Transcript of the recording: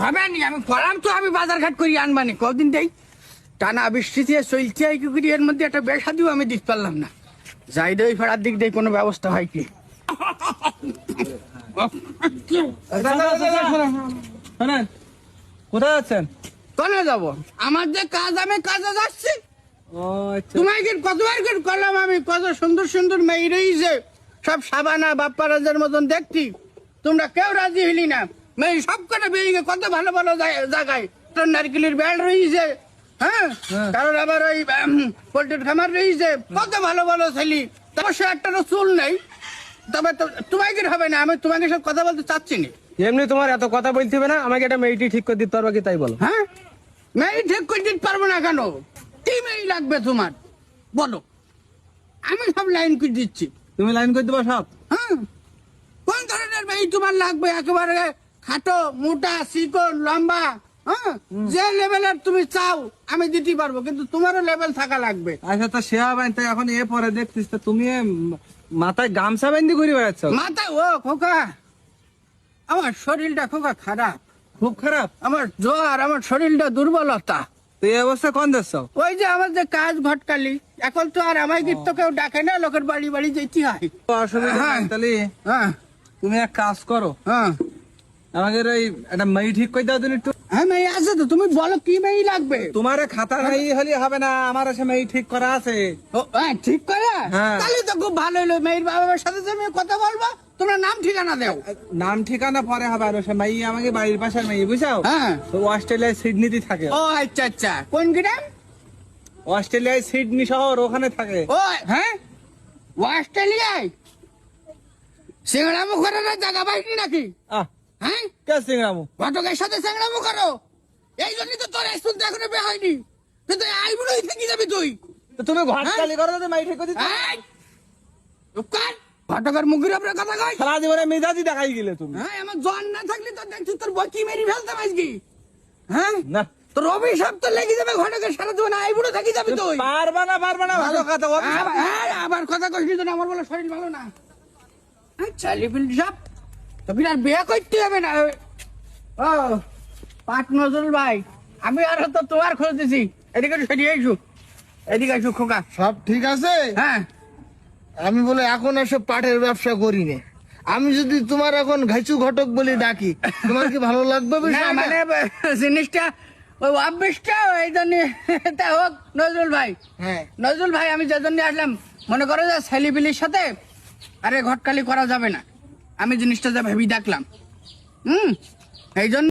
হবে নি, আমি পড়াম তো, আমি বাজার ঘাট করি আনবানি কদিন দেই টানা বৃষ্টিতে চলছে কি করি, এর মধ্যে একটা বেশা দিও আমি দিতে পারলাম না। যাই দেই ফেরার দিক দিয়ে কোনো ব্যবস্থা হয় কি? শোনেন, কোথায় যাচ্ছেন? কোনে যাবো? আমার যে কাজ, আমি কাজে যাচ্ছি। ও আচ্ছা। তোমায় কি কতবার কি করলাম আমি, কত সুন্দর সুন্দর মেয়ে রয়েছে, সব সাবানা বাপ্পারাজের মতন দেখছি, তোমরা কেউ রাজি হইলি না। মেয়ে সব কটা বেরিয়ে কত ভালো ভালো জায়গায়, তোর নারকেলের বেড় রয়েছে, হ্যাঁ, কারণ আবার ওই পোল্ট্রির খামার রয়েছে, কত ভালো ভালো ছেলি, অবশ্য একটা চুল নেই। তবে তোমায় কি হবে না, আমি তোমাকে সব কথা বলতে চাচ্ছি না। এমনি তোমার এত কথা বলতে হবে না, আমাকে একটা মেয়েটি ঠিক করে দিতে পারবা কি তাই বলো। হ্যাঁ, মেয়ে ঠিক করে দিতে পারবো না কেন? কি মেয়ে লাগবে তোমার বলো, আমি সব লাইন করে দিচ্ছি। তুমি লাইন করে দিবা সব? হ্যাঁ, কোন ধরনের মেয়ে তোমার লাগবে? একেবারে খাটো, মোটা, চিকন, লম্বা, হ্যাঁ, যে লেভেলের তুমি চাও আমি দিতে পারবো, কিন্তু তোমারও লেভেল থাকা লাগবে। আচ্ছা, তা সে হবে তাই এখন এ পরে দেখছিস তো তুমি মাথায় গামছা বেঁধে ঘুরে বেড়াচ্ছ। মাথা ও খোকা, আমার শরীরটা খোকা খারাপ, খুব খারাপ। আমার জ্বর, আমার শরীরটা দুর্বলতা। তো এই অবস্থা কোন দেশ? ওই যে আমার যে কাজ ঘটকালি, এখন তো আর আমায় কিন্তু কেউ ডাকে না, লোকের বাড়ি বাড়ি যেতে হয়। অসুবিধা নাই, তাহলে হ্যাঁ তুমি এক কাজ করো, হ্যাঁ আমাদের ওই একটা মেয়ে ঠিক করে দাও তুমি একটু। হ্যাঁ, মেয়ে আছে তো, তুমি বলো কি মেয়ে লাগবে। তোমার খাতা নাই হলে হবে না, আমার এসে মেয়ে ঠিক করা আছে। ও হ্যাঁ, ঠিক করে, হ্যাঁ। তাহলে তো খুব ভালো হলো। মেয়ের বাবা মার সাথে যে আমি কথা বলবো, তোমরা নাম ঠিকানা দাও। নাম ঠিকানা পরে হবে, আর সে মেয়ে আমাকে বাড়ির পাশের মেয়ে, বুঝছো? হ্যাঁ। তো অস্ট্রেলিয়ায় সিডনিতে থাকে। ও আচ্ছা আচ্ছা, কোন গ্রাম? অস্ট্রেলিয়ায় সিডনি শহর, ওখানে থাকে। ও হ্যাঁ, অস্ট্রেলিয়ায় সিংড়ামু করার জায়গা পাইনি নাকি? আহ, হ্যাঁ, কে সিংরামু? ঘটকের সাথে সিংড়ামু করো, এই জন্যই তো তোর স্কুল তো এখনো বিয়ে হয়নি। কিন্তু আইবুড়োই থেকে যাবি তুই। তো তুমি ঘর খালি করো তো মেয়ে ঠিক করে দিতে। এই, চুপ কর। ঘটকের মুখের উপরে কথা কই। সারা জীবনে মেজাজি দেখাই গেলে তুমি। হ্যাঁ, আমার জন না থাকলে তো দেখছি তোর বকি মেরি ফেলতাম আজকে। হ্যাঁ, না, তোর অভিশাপ তো লেগে যাবে, ঘটকের সারা জীবন আইবুড়ো থেকে যাবি তুই। পারবা না ভালো কথা। আবার কথা কইলি তো না, আমার বলে শরীর ভালো না। আচ্ছা লিপিল সাপ তো বিরাট বিয়ে করতে হবে না। ও পাট নজরুল ভাই, আমি আর তো তোমার খোঁজ দিছি, এদিকে সরিয়ে আইসু, এদিকে আইসু খোকা। সব ঠিক আছে। হ্যাঁ, আমি বলে এখন এসব পাটের ব্যবসা করি না। আমি যদি তোমার এখন ঘাইচু ঘটক বলে ডাকি, তোমার কি ভালো লাগবে না বিষয়টা? মানে জিনিসটা ওই অভ্যেসটা, এই জন্য তা হোক নজরুল ভাই। হ্যাঁ, নজরুল ভাই, আমি যে জন্য আসলাম, মনে করো যে ছেলিবিলির সাথে আরে ঘটকালি করা যাবে না, আমি জিনিসটা যা ভেবে দেখলাম, এই জন্য